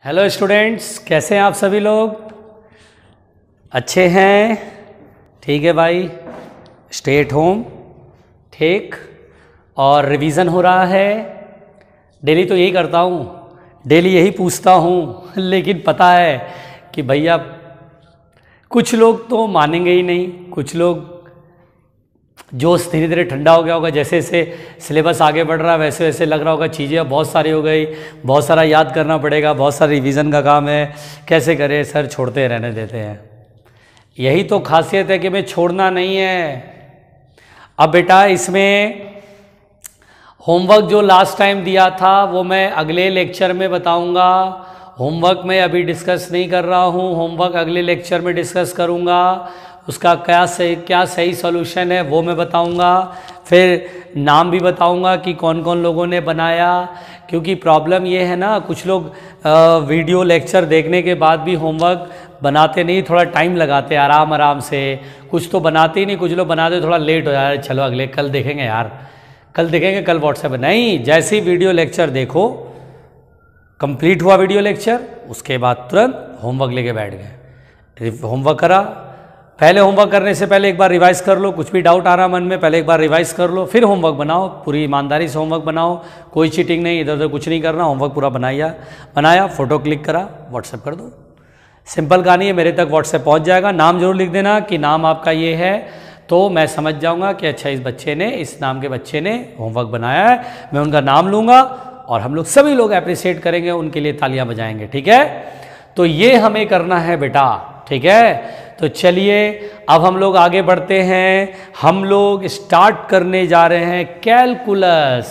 Hello students, कैसे हैं आप सभी लोग? अच्छे हैं? ठीक है भाई, स्टे एट होम, ठीक। और रिवीज़न हो रहा है। डेली तो यही करता हूँ, डेली यही पूछता हूँ, लेकिन पता है कि भैया कुछ लोग तो मानेंगे ही नहीं। कुछ लोग जोश धीरे धीरे ठंडा हो गया होगा, जैसे जैसे सिलेबस आगे बढ़ रहा है वैसे वैसे लग रहा होगा चीज़ें अब बहुत सारी हो गई, बहुत सारा याद करना पड़ेगा, बहुत सारा रिवीजन का काम है, कैसे करें सर, छोड़ते रहने देते हैं। यही तो खासियत है कि मैं छोड़ना नहीं है। अब बेटा इसमें होमवर्क जो लास्ट टाइम दिया था वो मैं अगले लेक्चर में बताऊंगा। होमवर्क मैं अभी डिस्कस नहीं कर रहा हूँ, होमवर्क अगले लेक्चर में डिस्कस करूँगा। उसका क्या सही सॉल्यूशन है वो मैं बताऊंगा। फिर नाम भी बताऊंगा कि कौन कौन लोगों ने बनाया, क्योंकि प्रॉब्लम ये है ना, कुछ लोग वीडियो लेक्चर देखने के बाद भी होमवर्क बनाते नहीं, थोड़ा टाइम लगाते आराम आराम से। कुछ तो बनाते ही नहीं, कुछ लोग बनाते थोड़ा लेट हो जाए, चलो अगले कल देखेंगे यार, कल देखेंगे, कल व्हाट्सएप पर। नहीं, जैसे ही वीडियो लेक्चर देखो, कंप्लीट हुआ वीडियो लेक्चर, उसके बाद तुरंत होमवर्क लेके बैठ गए। होमवर्क करा, पहले होमवर्क करने से पहले एक बार रिवाइज कर लो, कुछ भी डाउट आ रहा मन में पहले एक बार रिवाइज कर लो, फिर होमवर्क बनाओ, पूरी ईमानदारी से होमवर्क बनाओ, कोई चीटिंग नहीं, इधर उधर कुछ नहीं करना। होमवर्क पूरा बनाया, फोटो क्लिक करा, व्हाट्सएप कर दो। सिंपल कहानी है, मेरे तक व्हाट्सएप पहुंच जाएगा। नाम जरूर लिख देना कि नाम आपका ये है, तो मैं समझ जाऊंगा कि अच्छा इस बच्चे ने, इस नाम के बच्चे ने होमवर्क बनाया है। मैं उनका नाम लूँगा और हम लोग सभी लोग अप्रिशिएट करेंगे, उनके लिए तालियां बजाएंगे, ठीक है। तो ये हमें करना है बेटा, ठीक है। तो चलिए अब हम लोग आगे बढ़ते हैं। हम लोग स्टार्ट करने जा रहे हैं कैलकुलस।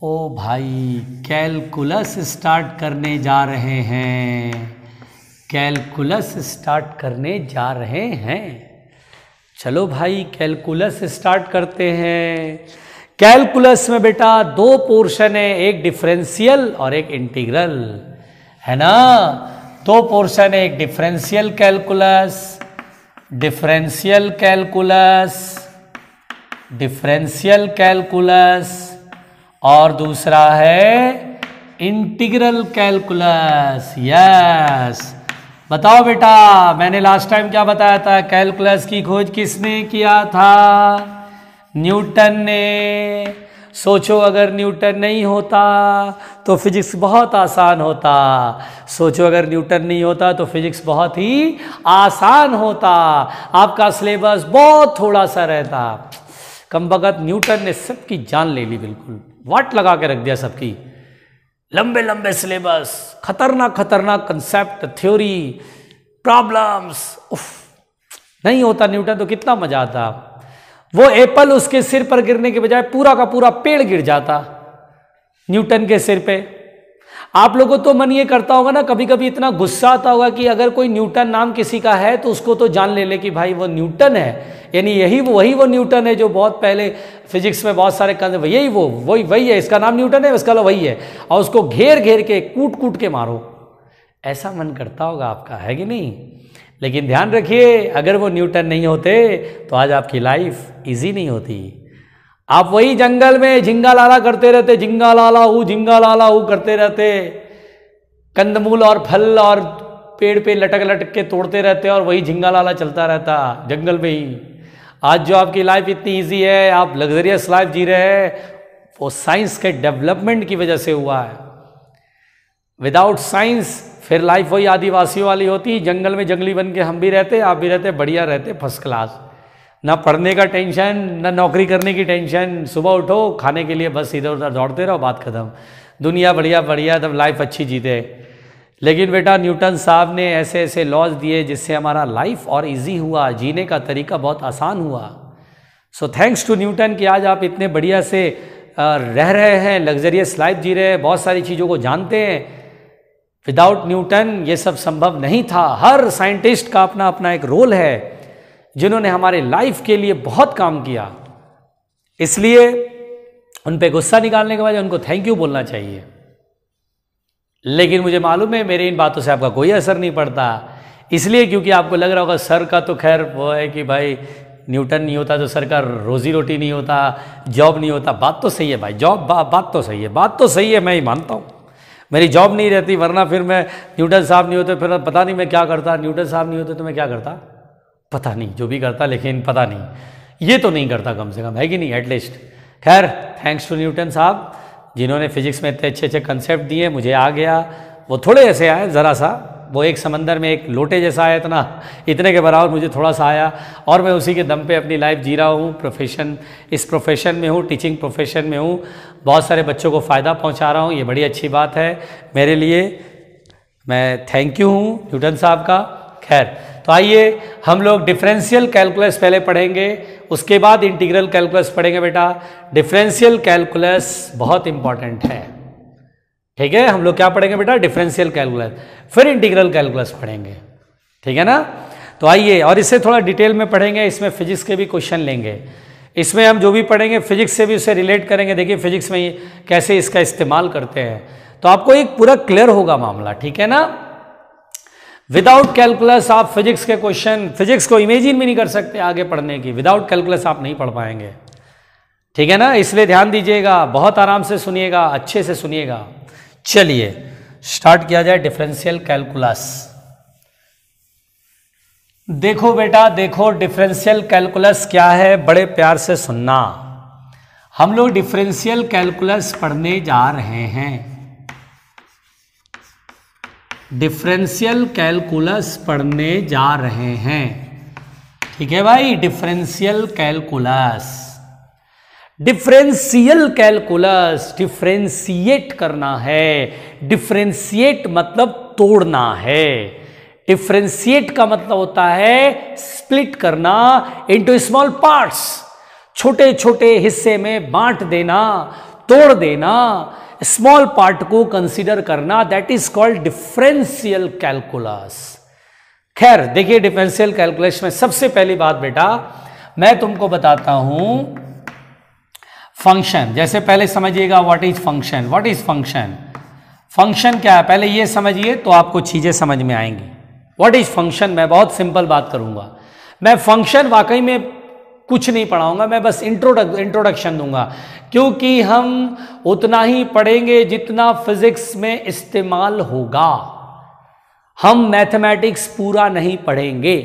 ओ भाई, कैलकुलस स्टार्ट करने जा रहे हैं, कैलकुलस स्टार्ट करने जा रहे हैं। चलो भाई कैलकुलस स्टार्ट करते हैं। कैलकुलस में बेटा दो पोर्शन है, एक डिफरेंशियल और एक इंटीग्रल, है ना। दो पोर्शन है, एक differential calculus, differential calculus, differential calculus, और दूसरा है इंटीग्रल कैलकुलस। यस, बताओ बेटा, मैंने लास्ट टाइम क्या बताया था? कैलकुलस की खोज किसने किया था? न्यूटन ने। सोचो अगर न्यूटन नहीं होता तो फिजिक्स बहुत आसान होता। सोचो अगर न्यूटन नहीं होता तो फिजिक्स बहुत ही आसान होता, आपका सिलेबस बहुत थोड़ा सा रहता। कमबख्त न्यूटन ने सबकी जान ले ली, बिल्कुल वाट लगा के रख दिया सबकी। लंबे लंबे सिलेबस, खतरनाक खतरनाक कंसेप्ट, थ्योरी, प्रॉब्लम्स। उफ, नहीं होता न्यूटन तो कितना मजा आता। वो एप्पल उसके सिर पर गिरने के बजाय पूरा का पूरा पेड़ गिर जाता न्यूटन के सिर पे। आप लोगों को तो मन ये करता होगा ना, कभी कभी इतना गुस्सा आता होगा कि अगर कोई न्यूटन नाम किसी का है तो उसको तो जान ले कि भाई वो न्यूटन है, यानी वही वो न्यूटन है जो बहुत पहले फिजिक्स में बहुत सारे कंसेप्ट, यही वही है, इसका नाम न्यूटन है, इसका वही है, और उसको घेर घेर के कूट कूट के मारो। ऐसा मन करता होगा आपका, है कि नहीं? लेकिन ध्यान रखिए, अगर वो न्यूटन नहीं होते तो आज आपकी लाइफ इजी नहीं होती। आप वही जंगल में झिंगा लाला करते रहते, झिंगा लाला हूँ करते रहते, कंदमूल और फल और पेड़ पे लटक लटक के तोड़ते रहते, और वही झिंगा लाला चलता रहता जंगल में ही। आज जो आपकी लाइफ इतनी इजी है, आप लग्जरियस लाइफ जी रहे हैं, वो साइंस के डेवलपमेंट की वजह से हुआ है। विदाउट साइंस फिर लाइफ वही आदिवासियों वाली होती, जंगल में जंगली बन के हम भी रहते, आप भी रहते, बढ़िया रहते, फर्स्ट क्लास। ना पढ़ने का टेंशन, ना नौकरी करने की टेंशन, सुबह उठो खाने के लिए बस इधर उधर दौड़ते रहो, बात खत्म, दुनिया बढ़िया बढ़िया, तब लाइफ अच्छी जीते। लेकिन बेटा न्यूटन साहब ने ऐसे ऐसे लॉज दिए जिससे हमारा लाइफ और इजी हुआ, जीने का तरीका बहुत आसान हुआ। सो थैंक्स टू न्यूटन कि आज आप इतने बढ़िया से रह रहे हैं, लग्जरियस लाइफ जी रहे हैं, बहुत सारी चीज़ों को जानते हैं। विदाउट न्यूटन ये सब संभव नहीं था। हर साइंटिस्ट का अपना अपना एक रोल है, जिन्होंने हमारे लाइफ के लिए बहुत काम किया। इसलिए उन पे गुस्सा निकालने के बाद उनको थैंक यू बोलना चाहिए। लेकिन मुझे मालूम है मेरी इन बातों से आपका कोई असर नहीं पड़ता, इसलिए क्योंकि आपको लग रहा होगा सर का तो खैर वो है कि भाई न्यूटन नहीं होता तो सर का रोजी रोटी नहीं होता, जॉब नहीं होता। बात तो सही है भाई, जॉब बात तो सही है, बात तो सही है, मैं ही मानता हूँ। मेरी जॉब नहीं रहती, वरना फिर मैं न्यूटन साहब नहीं होते फिर पता नहीं मैं क्या करता, न्यूटन साहब नहीं होते तो मैं क्या करता पता नहीं, जो भी करता लेकिन पता नहीं, ये तो नहीं करता कम से कम, है कि नहीं एटलीस्ट। खैर थैंक्स टू न्यूटन साहब जिन्होंने फिजिक्स में इतने अच्छे अच्छे कंसेप्ट दिए, मुझे आ गया। वो थोड़े ऐसे आए ज़रा सा, वो एक समंदर में एक लोटे जैसा आया इतने के बराबर मुझे थोड़ा सा आया, और मैं उसी के दम पे अपनी लाइफ जी रहा हूँ। इस प्रोफेशन में हूँ, टीचिंग प्रोफेशन में हूँ, बहुत सारे बच्चों को फ़ायदा पहुँचा रहा हूँ, ये बड़ी अच्छी बात है मेरे लिए। मैं थैंक यू हूँ न्यूटन साहब का। खैर तो आइए हम लोग डिफरेंशियल कैलकुलस पहले पढ़ेंगे, उसके बाद इंटीग्रल कैलकुलस पढ़ेंगे। बेटा डिफरेंशियल कैलकुलस बहुत इंपॉर्टेंट है, ठीक है। हम लोग क्या पढ़ेंगे बेटा, डिफरेंशियल कैलकुलस, फिर इंटीग्रल कैलकुलस पढ़ेंगे, ठीक है ना। तो आइए, और इससे थोड़ा डिटेल में पढ़ेंगे, इसमें फिजिक्स के भी क्वेश्चन लेंगे, इसमें हम जो भी पढ़ेंगे फिजिक्स से भी उसे रिलेट करेंगे। देखिए फिजिक्स में कैसे इसका इस्तेमाल करते हैं, तो आपको एक पूरा क्लियर होगा मामला, ठीक है ना। विदाउट कैलकुलस आप फिजिक्स के क्वेश्चन, फिजिक्स को इमेजिन भी नहीं कर सकते आगे पढ़ने की, विदाउट कैलकुलस आप नहीं पढ़ पाएंगे, ठीक है ना। इसलिए ध्यान दीजिएगा, बहुत आराम से सुनिएगा, अच्छे से सुनिएगा। चलिए स्टार्ट किया जाए डिफरेंशियल कैलकुलस। देखो बेटा देखो, डिफरेंशियल कैलकुलस क्या है, बड़े प्यार से सुनना। हम लोग डिफरेंशियल कैलकुलस पढ़ने जा रहे हैं, डिफरेंशियल कैलकुलस पढ़ने जा रहे हैं, ठीक है भाई। Differential calculus, differential calculus, differentiate करना है, डिफरेंशिएट मतलब तोड़ना है, डिफरेंशिएट का मतलब होता है स्प्लिट करना इनटू स्मॉल पार्ट्स, छोटे छोटे हिस्से में बांट देना, तोड़ देना, स्मॉल पार्ट को कंसीडर करना, that is called differential calculus. खैर देखिए डिफरेंशियल कैलकुलस में सबसे पहली बात बेटा मैं तुमको बताता हूं फंक्शन। जैसे पहले समझिएगा what is function, what is function, function क्या है पहले ये समझिए तो आपको चीजें समझ में आएंगी। व्हाट इज फंक्शन, मैं बहुत सिंपल बात करूंगा, मैं फंक्शन वाकई में कुछ नहीं पढ़ाऊंगा, मैं बस इंट्रोडक्शन दूंगा, क्योंकि हम उतना ही पढ़ेंगे जितना फिजिक्स में इस्तेमाल होगा, हम मैथमेटिक्स पूरा नहीं पढ़ेंगे,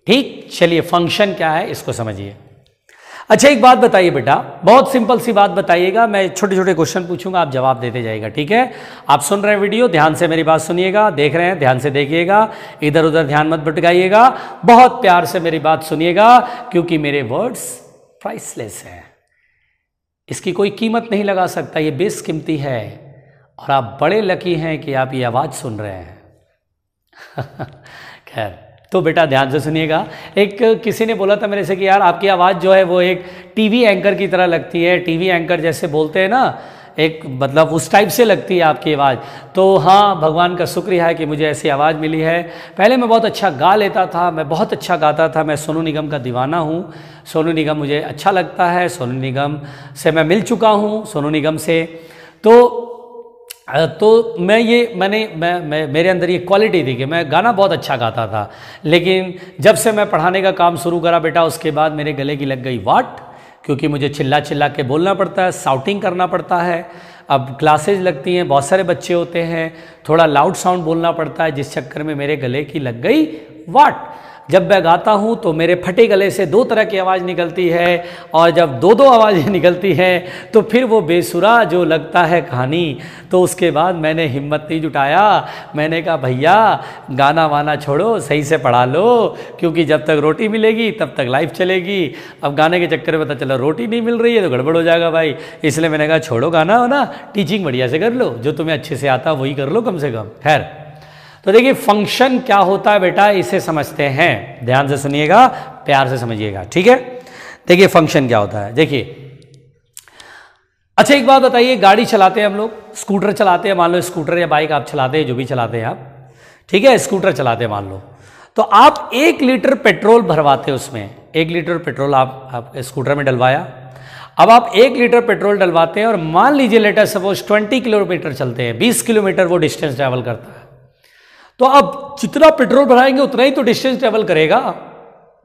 ठीक। चलिए फंक्शन क्या है इसको समझिए। अच्छा एक बात बताइए बेटा, बहुत सिंपल सी बात बताइएगा, मैं छोटे छोटे क्वेश्चन पूछूंगा, आप जवाब देते जाइएगा, ठीक है। आप सुन रहे हैं वीडियो, ध्यान से मेरी बात सुनिएगा, देख रहे हैं ध्यान से देखिएगा, इधर उधर ध्यान मत भटकाइएगा, बहुत प्यार से मेरी बात सुनिएगा, क्योंकि मेरे वर्ड्स प्राइसलेस हैं, इसकी कोई कीमत नहीं लगा सकता, ये बेशकीमती है, और आप बड़े लकी हैं कि आप ये आवाज़ सुन रहे हैं। खैर तो बेटा ध्यान से सुनिएगा। एक किसी ने बोला था मेरे से कि यार आपकी आवाज़ जो है वो एक टीवी एंकर की तरह लगती है, टीवी एंकर जैसे बोलते हैं ना, एक मतलब उस टाइप से लगती है आपकी आवाज़। तो हाँ भगवान का शुक्रिया है कि मुझे ऐसी आवाज़ मिली है। पहले मैं बहुत अच्छा गा लेता था, मैं बहुत अच्छा गाता था, मैं सोनू निगम का दीवाना हूँ, सोनू निगम मुझे अच्छा लगता है, सोनू निगम से मैं मिल चुका हूँ, सोनू निगम से। तो मैं मेरे अंदर ये क्वालिटी थी कि मैं गाना बहुत अच्छा गाता था, लेकिन जब से मैं पढ़ाने का काम शुरू करा बेटा उसके बाद मेरे गले की लग गई वाट, क्योंकि मुझे चिल्ला चिल्ला के बोलना पड़ता है, साउटिंग करना पड़ता है। अब क्लासेज लगती हैं, बहुत सारे बच्चे होते हैं, थोड़ा लाउड साउंड बोलना पड़ता है, जिस चक्कर में मेरे गले की लग गई वाट। जब मैं गाता हूँ तो मेरे फटे गले से दो तरह की आवाज़ निकलती है, और जब दो दो आवाज़ें निकलती हैं तो फिर वो बेसुरा जो लगता है कहानी। तो उसके बाद मैंने हिम्मत नहीं जुटाया, मैंने कहा भैया गाना वाना छोड़ो, सही से पढ़ा लो, क्योंकि जब तक रोटी मिलेगी तब तक लाइफ चलेगी। अब गाने के चक्कर में पता चला रोटी नहीं मिल रही है तो गड़बड़ हो जाएगा भाई, इसलिए मैंने कहा छोड़ो गाना हो ना, टीचिंग बढ़िया से कर लो, जो तुम्हें अच्छे से आता वही कर लो कम से कम। खैर तो देखिए फंक्शन क्या होता है बेटा, इसे समझते हैं, ध्यान से सुनिएगा, प्यार से समझिएगा, ठीक है। देखिए फंक्शन क्या होता है, देखिए। अच्छा एक बात बताइए, गाड़ी चलाते हैं हम लोग, स्कूटर चलाते हैं, मान लो स्कूटर या बाइक आप चलाते हैं, जो भी चलाते हैं आप, ठीक है, स्कूटर चलाते हैं मान लो, तो आप 1 लीटर पेट्रोल भरवाते हैं उसमें, 1 लीटर पेट्रोल आप स्कूटर में डलवाया। अब आप 1 लीटर पेट्रोल डलवाते हैं और मान लीजिए लेटर सपोज 20 किलोमीटर चलते हैं, 20 किलोमीटर वो डिस्टेंस ट्रैवल करता है, तो अब जितना पेट्रोल भराएंगे उतना ही तो डिस्टेंस ट्रेवल करेगा,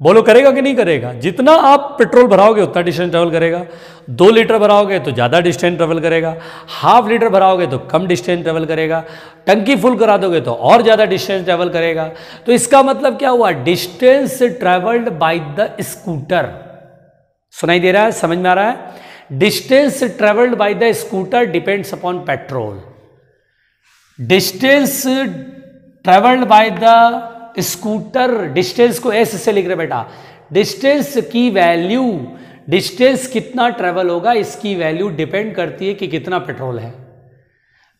बोलो करेगा कि नहीं करेगा? जितना आप पेट्रोल भराओगे उतना डिस्टेंस ट्रेवल करेगा। 2 लीटर भराओगे तो ज़्यादा डिस्टेंस ट्रेवल करेगा, ½ लीटर भराओगे तो कम डिस्टेंस ट्रेवल करेगा, टंकी फुल करा दोगे तो और ज़्यादा डिस्टेंस ट्रेवल करेगा। तो इसका मतलब क्या हुआ? Distance travelled by the scooter. सुनाई दे रहा है? समझ में आ रहा है? Distance travelled by the scooter depends upon petrol. Distance travelled by the scooter, distance को एस से लिख रहे बेटा। डिस्टेंस की वैल्यू, डिस्टेंस कितना ट्रेवल होगा इसकी वैल्यू डिपेंड करती है कि कितना पेट्रोल है।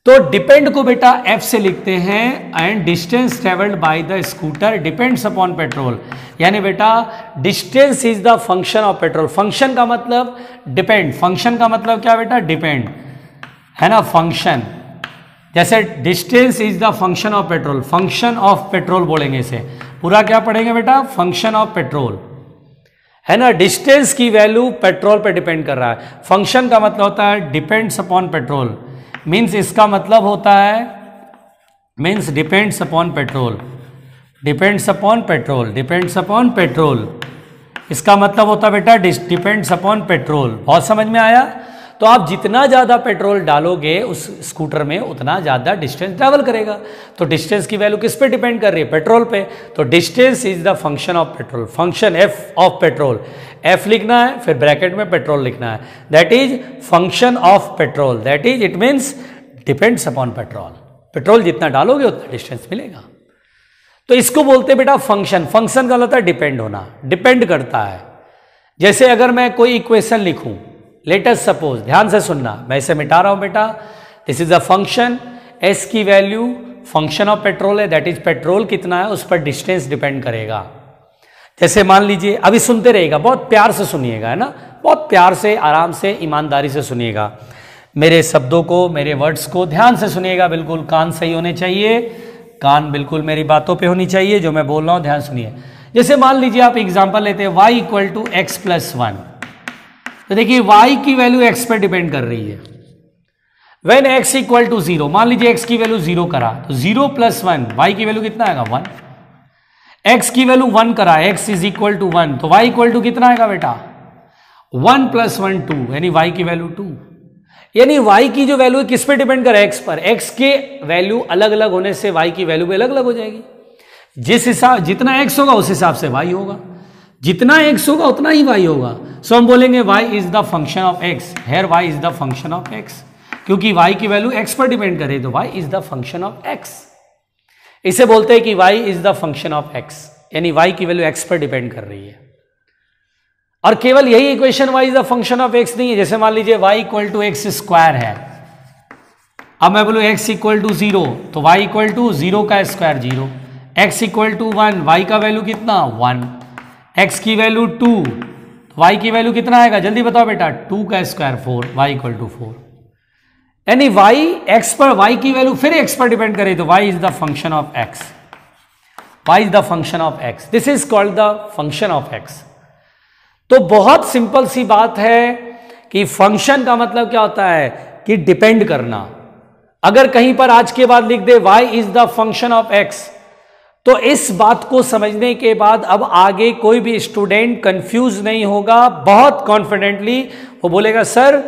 तो डिपेंड को बेटा एफ से लिखते हैं and distance travelled by the scooter depends upon petrol. यानी बेटा distance is the function of petrol. Function का मतलब डिपेंड, फंक्शन का मतलब क्या बेटा? डिपेंड, है ना? फंक्शन जैसे distance is the function of petrol, function of petrol बोलेंगे इसे। पूरा क्या पढ़ेंगे बेटा? फंक्शन ऑफ पेट्रोल, है ना? डिस्टेंस की वैल्यू पेट्रोल पे डिपेंड कर रहा है। फंक्शन का मतलब होता है डिपेंड्स अपॉन पेट्रोल, मीन्स इसका मतलब होता है means depends upon petrol, depends upon petrol, depends upon petrol. इसका मतलब होता है बेटा डिपेंड्स अपॉन पेट्रोल। बहुत समझ में आया? तो आप जितना ज़्यादा पेट्रोल डालोगे उस स्कूटर में उतना ज़्यादा डिस्टेंस ट्रैवल करेगा। तो डिस्टेंस की वैल्यू किस पे डिपेंड कर रही है? पेट्रोल पे। तो distance is the function of petrol, function F of petrol. F लिखना है फिर ब्रैकेट में पेट्रोल लिखना है, that is function of petrol, that is it means depends upon petrol. Petrol जितना डालोगे उतना डिस्टेंस मिलेगा। तो इसको बोलते हैं बेटा फंक्शन। फंक्शन का मतलब है डिपेंड होना, डिपेंड करता है। जैसे अगर मैं कोई इक्वेशन लिखूं, लेट अस सपोज, ध्यान से सुनना, मैं इसे मिटा रहा हूं बेटा। This is a function, S की वैल्यू फंक्शन ऑफ पेट्रोल है, दैट इज पेट्रोल कितना है उस पर डिस्टेंस डिपेंड करेगा। जैसे मान लीजिए, अभी सुनते रहिएगा, बहुत प्यार से सुनिएगा, है ना? बहुत प्यार से, आराम से, ईमानदारी से सुनिएगा मेरे शब्दों को, मेरे वर्ड्स को ध्यान से सुनिएगा। बिल्कुल कान सही होने चाहिए, कान बिल्कुल मेरी बातों पे होनी चाहिए, जो मैं बोल रहा हूं ध्यान सुनिए। जैसे मान लीजिए आप एग्जांपल लेते हैं y equal to x plus 1। तो देखिए y की वैल्यू x पर डिपेंड कर रही है। व्हेन x इक्वल टू 0, मान लीजिए x की वैल्यू 0 करा तो 0 प्लस 1, y की वैल्यू कितना आएगा? 1। x की वैल्यू 1 करा, x इज इक्वल टू 1, तो y इक्वल टू कितना आएगा बेटा? 1 प्लस 1 2, यानी y की वैल्यू 2। यानी y की जो वैल्यू है किस पे डिपेंड कर रहा है? x पर। x के वैल्यू अलग अलग होने से y की वैल्यू भी अलग अलग हो जाएगी। जिस हिसाब, जितना x होगा उस हिसाब से y होगा, जितना x होगा उतना ही y होगा। सो हम बोलेंगे y is the function of x, here y is the function of x, क्योंकि y की वैल्यू x पर डिपेंड करे तो y is the function of x। इसे बोलते हैं कि y is the function of x, यानी y की वैल्यू x पर डिपेंड कर रही है। और केवल यही equation y is the function of x नहीं है। जैसे मान लीजिए y equal to x square है, अब मैं बोलूँ x इक्वल टू 0, तो y इक्वल टू 0 का square 0, x equal to 1, y का वैल्यू कितना? 1, x की वैल्यू 2, y की वैल्यू कितना आएगा? जल्दी बताओ बेटा। 2 का स्क्वायर 4, y इक्वल टू 4। यानी y x पर, y की वैल्यू फिर x पर डिपेंड करे तो y is the function of x, y is the function of x, this is called the function of x। तो बहुत सिंपल सी बात है कि फंक्शन का मतलब क्या होता है कि डिपेंड करना। अगर कहीं पर आज के बाद लिख दे y is the function of x, तो इस बात को समझने के बाद अब आगे कोई भी स्टूडेंट कंफ्यूज नहीं होगा, बहुत कॉन्फिडेंटली वो बोलेगा सर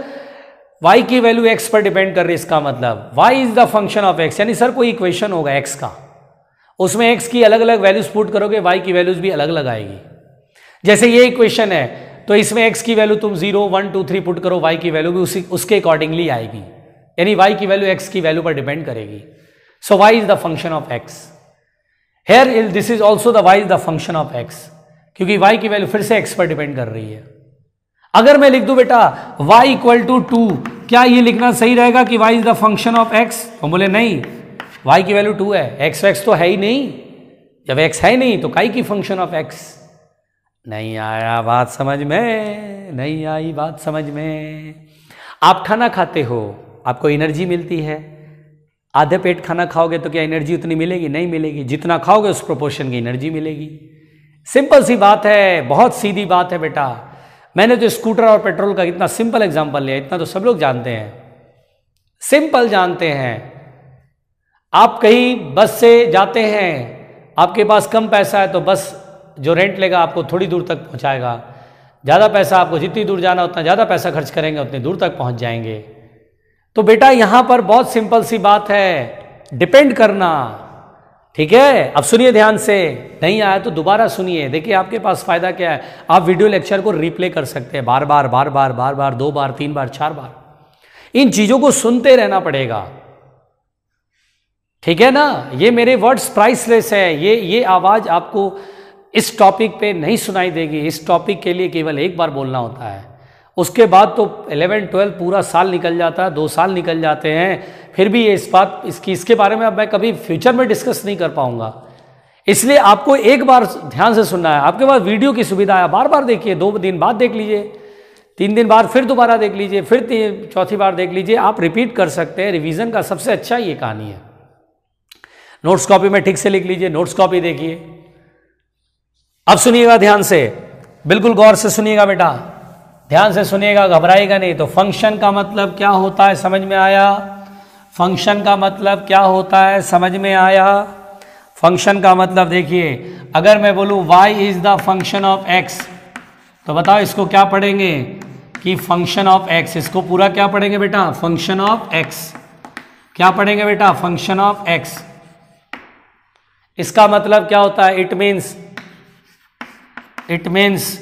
y की वैल्यू x पर डिपेंड कर रही है, इसका मतलब y is the function of x। यानी सर कोई इक्वेशन होगा x का, उसमें x की अलग अलग वैल्यूज पुट करोगे, y की वैल्यूज भी अलग अलग आएगी। जैसे ये इक्वेशन है तो इसमें x की वैल्यू तुम 0 1 2 3 पुट करो, y की वैल्यू भी उसके अकॉर्डिंगली आएगी, यानी y की वैल्यू x की वैल्यू पर डिपेंड करेगी। So y is the function of x, here this is also the y is the function of x, क्योंकि y की वैल्यू फिर से x पर डिपेंड कर रही है। अगर मैं लिख दूं बेटा y इक्वल टू 2, क्या ये लिखना सही रहेगा कि y is the function of x? तो बोले नहीं, y की वैल्यू 2 है, x तो है ही नहीं, जब x है नहीं तो काई की फंक्शन ऑफ x। नहीं आया बात समझ में? नहीं आई बात समझ में? आप खाना खाते हो, आपको एनर्जी मिलती है, आधे पेट खाना खाओगे तो क्या एनर्जी उतनी मिलेगी? नहीं मिलेगी, जितना खाओगे उस प्रोपोर्शन की एनर्जी मिलेगी। सिंपल सी बात है, बहुत सीधी बात है बेटा। मैंने तो स्कूटर और पेट्रोल का इतना सिंपल एग्जांपल लिया, इतना तो सब लोग जानते हैं, सिंपल जानते हैं। आप कहीं बस से जाते हैं, आपके पास कम पैसा है तो बस जो रेंट लेगा आपको थोड़ी दूर तक पहुंचाएगा, ज़्यादा पैसा आपको जितनी दूर जाना उतना ज़्यादा पैसा खर्च करेंगे उतनी दूर तक पहुंच जाएंगे। तो बेटा यहाँ पर बहुत सिंपल सी बात है, डिपेंड करना। ठीक है, अब सुनिए ध्यान से, नहीं आया तो दोबारा सुनिए। देखिए आपके पास फायदा क्या है, आप वीडियो लेक्चर को रिप्ले कर सकते हैं बार बार बार बार बार बार, 2 बार 3 बार 4 बार, इन चीजों को सुनते रहना पड़ेगा। ठीक है ना, ये मेरे वर्ड्स प्राइसलेस है, ये आवाज आपको इस टॉपिक पे नहीं सुनाई देगी। इस टॉपिक के लिए केवल एक बार बोलना होता है, उसके बाद तो 11 12 पूरा साल निकल जाता है, 2 साल निकल जाते हैं, फिर भी ये इसके बारे में अब मैं कभी फ्यूचर में डिस्कस नहीं कर पाऊंगा। इसलिए आपको एक बार ध्यान से सुनना है। आपके पास वीडियो की सुविधा है, बार बार देखिए, 2 दिन बाद देख लीजिए, 3 दिन बाद फिर दोबारा देख लीजिए, फिर चौथी बार देख लीजिए, आप रिपीट कर सकते हैं। रिवीजन का सबसे अच्छा ये कहानी है। नोट्स कॉपी में ठीक से लिख लीजिए, नोट्स कॉपी देखिए। अब सुनिएगा ध्यान से, बिल्कुल गौर से सुनिएगा बेटा, ध्यान से सुनिएगा, घबराएगा नहीं। तो फंक्शन का मतलब क्या होता है समझ में आया? फंक्शन का मतलब क्या होता है समझ में आया? फंक्शन का मतलब देखिए, अगर मैं बोलूं y is the function of x, तो बताओ इसको क्या पढ़ेंगे कि फंक्शन ऑफ x। इसको पूरा क्या पढ़ेंगे बेटा? Function of x। क्या पढ़ेंगे बेटा? Function of x। इसका मतलब क्या होता है? It means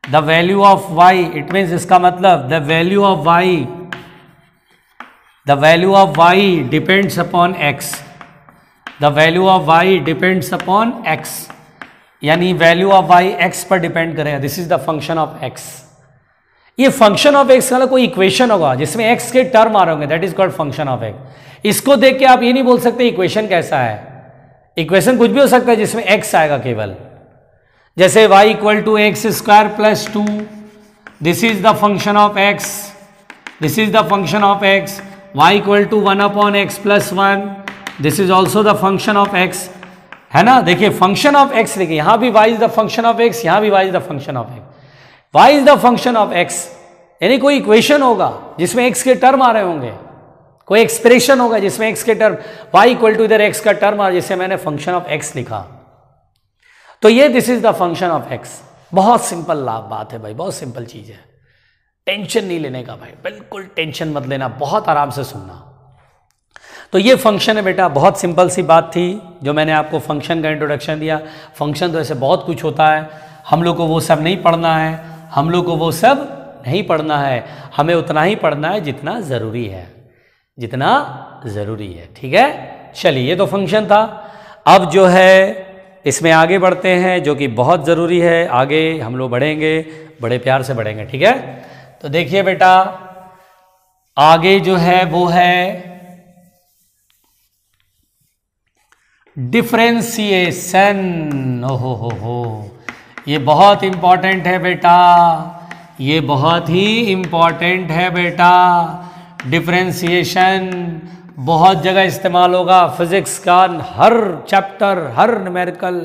the value of y। It means इसका मतलब the value of y depends upon x। The value of y depends upon x, यानी वैल्यू ऑफ y x पर डिपेंड करेगा। This is the function of x। ये function of x का कोई equation होगा जिसमें x के टर्म आ रहे होंगे, that is called function of x। इसको देख के आप ये नहीं बोल सकते इक्वेशन कैसा है। इक्वेशन कुछ भी हो सकता है जिसमें x आएगा केवल, जैसे y equal to x square plus 2, this is the function of x। This is the function of x। y equal to 1 upon x plus 1, this is also the function of x, है ना। देखिए function of x, देखिए यहां भी y is the function of x, यहां भी y is the function of x। y is the function of x, यानी कोई इक्वेशन होगा जिसमें x के टर्म आ रहे होंगे, कोई एक्सप्रेशन होगा जिसमें x के टर्म, y इक्वल टू इधर x का टर्म आ, जिसे मैंने फंक्शन ऑफ x लिखा। तो ये this is the function of x। बहुत सिंपल बात है भाई, बहुत सिंपल चीज है, टेंशन नहीं लेने का भाई, बिल्कुल टेंशन मत लेना, बहुत आराम से सुनना। तो ये फंक्शन है बेटा, बहुत सिंपल सी बात थी जो मैंने आपको फंक्शन का इंट्रोडक्शन दिया। फंक्शन तो ऐसे बहुत कुछ होता है, हम लोग को वो सब नहीं पढ़ना है, हम लोग को वो सब नहीं पढ़ना है, हमें उतना ही पढ़ना है जितना ज़रूरी है, जितना ज़रूरी है। ठीक है, चलिए ये तो फंक्शन था। अब जो है इसमें आगे बढ़ते हैं, जो कि बहुत ज़रूरी है। आगे हम लोग बढ़ेंगे, बड़े प्यार से बढ़ेंगे, ठीक है। तो देखिए बेटा, आगे जो है वो है डिफरेंशिएशन। ओहो हो, ये बहुत इंपॉर्टेंट है बेटा, ये बहुत ही इंपॉर्टेंट है बेटा। डिफरेंशिएशन बहुत जगह इस्तेमाल होगा, फिजिक्स का हर चैप्टर, हर न्यूमेरिकल,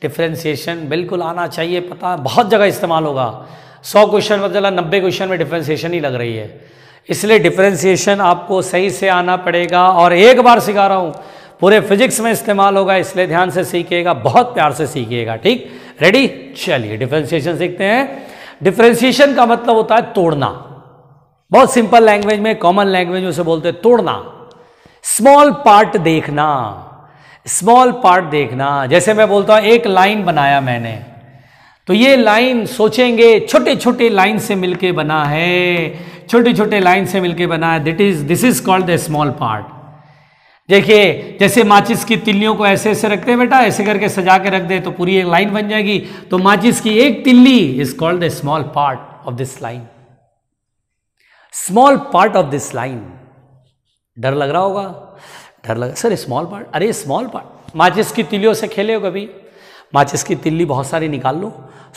डिफरेंशिएशन बिल्कुल आना चाहिए, पता है बहुत जगह इस्तेमाल होगा। 100 क्वेश्चन मतलब 90 क्वेश्चन में डिफरेंशिएशन ही लग रही है, इसलिए डिफरेंशिएशन आपको सही से आना पड़ेगा। और एक बार सिखा रहा हूँ, पूरे फिजिक्स में इस्तेमाल होगा, इसलिए ध्यान से सीखिएगा, बहुत प्यार से सीखिएगा, ठीक। रेडी, चलिए डिफरेंशिएशन सीखते हैं। डिफरेंशिएशन का मतलब होता है तोड़ना, बहुत सिंपल लैंग्वेज में, कॉमन लैंग्वेज में उसे बोलते हैं तोड़ना। स्मॉल पार्ट देखना, स्मॉल पार्ट देखना। जैसे मैं बोलता हूं एक लाइन बनाया मैंने, तो ये लाइन सोचेंगे छोटे छोटे लाइन से मिलके बना है, छोटे छोटे लाइन से मिलके बना है, this is called the small part. देखिए जैसे माचिस की तिल्लियों को ऐसे ऐसे रखते हैं बेटा, ऐसे करके सजा के रख दे तो पूरी एक लाइन बन जाएगी, तो माचिस की एक तिल्ली is called the small part of this line, small part of this line. डर लग रहा होगा, डर लग, सर स्मॉल पार्ट, अरे स्मॉल पार्ट। माचिस की तिल्लियों से खेले हो कभी? माचिस की तिल्ली बहुत सारी निकाल लो,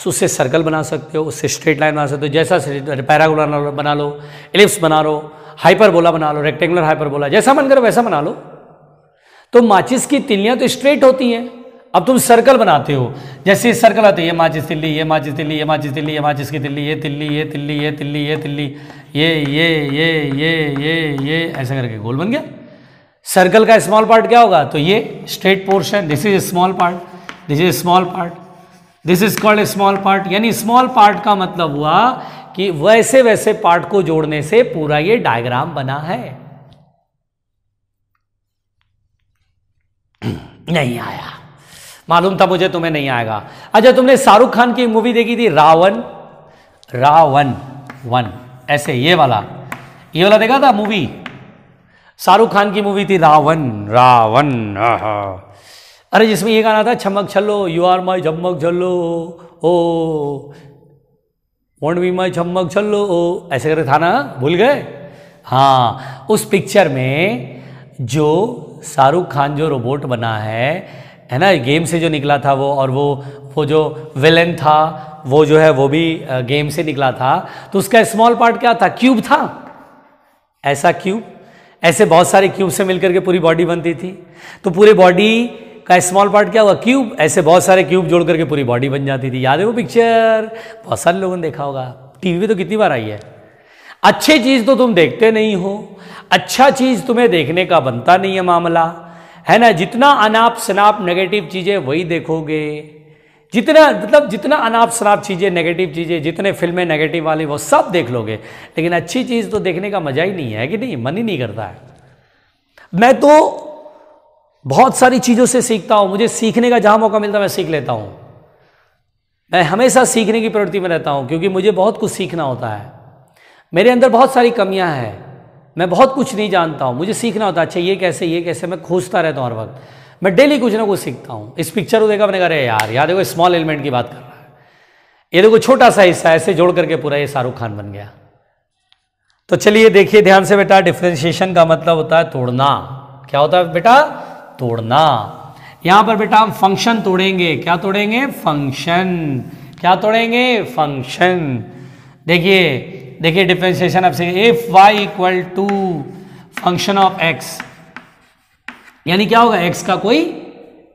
उससे सर्कल बना सकते हो, उससे स्ट्रेट लाइन बना सकते हो, जैसा पैराबोला बना लो, एलिप्स बना लो, हाइपरबोला बना लो, रेक्टेंगुलर हाइपरबोला, जैसा मन करो वैसा बना लो। तो माचिस की तिल्लियां तो स्ट्रेट होती हैं, अब तुम सर्कल बनाते हो, जैसे सर्कल आते हैं, ये माचिस तिल्ली, ये माचिस तिल्ली, ये माचिस तिल्ली, ये माचिस की तिल्ली, ये तिल्ली, ये तिल्ली, ये तिल्ली, ये तिल्ली, ये ऐसा करके गोल बन गया। सर्कल का स्मॉल पार्ट क्या होगा? तो ये straight portion, this is small part, this is small part, this is called small part. यानी स्मॉल पार्ट का मतलब हुआ कि वैसे वैसे पार्ट को जोड़ने से पूरा ये डायग्राम बना है। नहीं आया, मालूम था मुझे तुम्हें नहीं आएगा। अच्छा, तुमने शाहरुख खान की मूवी देखी थी रावण? रावण वन, ऐसे ये वाला देखा था मूवी? शाहरुख खान की मूवी थी रावण। रावण, अरे जिसमें ये गाना था, छमक छल्लो you are my Jhamak छल्लो O won't be my छमक छल्लो ओ, ऐसे करके था ना, भूल गए? हाँ, उस पिक्चर में जो शाहरुख खान जो रोबोट बना है ना, गेम से जो निकला था वो, और वो जो विलेन था वो जो है वो भी गेम से निकला था, तो उसका स्मॉल पार्ट क्या था? क्यूब था। ऐसा क्यूब, ऐसे बहुत सारे क्यूब से मिलकर के पूरी बॉडी बनती थी, तो पूरी बॉडी का स्मॉल पार्ट क्या हुआ? क्यूब। ऐसे बहुत सारे क्यूब जोड़ करके पूरी बॉडी बन जाती थी। याद है वो पिक्चर? बहुत सारे लोगों ने देखा होगा, टीवी पे तो कितनी बार आई है। अच्छी चीज तो तुम देखते नहीं हो, अच्छा चीज तुम्हें देखने का बनता नहीं है मामला, है ना? जितना अनाप शनाप नेगेटिव चीजें वही देखोगे, जितना अनाप शनाप चीजें, नेगेटिव चीजें, जितने फिल्में नेगेटिव वाली वो सब देख लोगे, लेकिन अच्छी चीज तो देखने का मजा ही नहीं है, कि नहीं? मन ही नहीं करता है। मैं तो बहुत सारी चीजों से सीखता हूं, मुझे सीखने का जहां मौका मिलता है मैं सीख लेता हूं। मैं हमेशा सीखने की प्रवृत्ति में रहता हूं, क्योंकि मुझे बहुत कुछ सीखना होता है। मेरे अंदर बहुत सारी कमियां हैं, मैं बहुत कुछ नहीं जानता हूं, मुझे सीखना होता है। अच्छा ये कैसे, मैं खोजता रहता हूं हर वक्त, मैं डेली कुछ ना कुछ सीखता हूं। इस पिक्चर को देखा, मैंने कहा अरे यार, यहाँ देखो स्मॉल एलिमेंट की बात कर रहा है, ये देखो छोटा सा हिस्सा, ऐसे जोड़ करके पूरा ये शाहरुख खान बन गया। तो चलिए देखिए ध्यान से बेटा, डिफरेंशिएशन का मतलब होता है तोड़ना। क्या होता है बेटा? तोड़ना। यहां पर बेटा हम फंक्शन तोड़ेंगे। क्या तोड़ेंगे? फंक्शन। क्या तोड़ेंगे? फंक्शन। देखिए डिफरेंशिएशन अब से, if y equal to function of x, यानी क्या होगा? x का कोई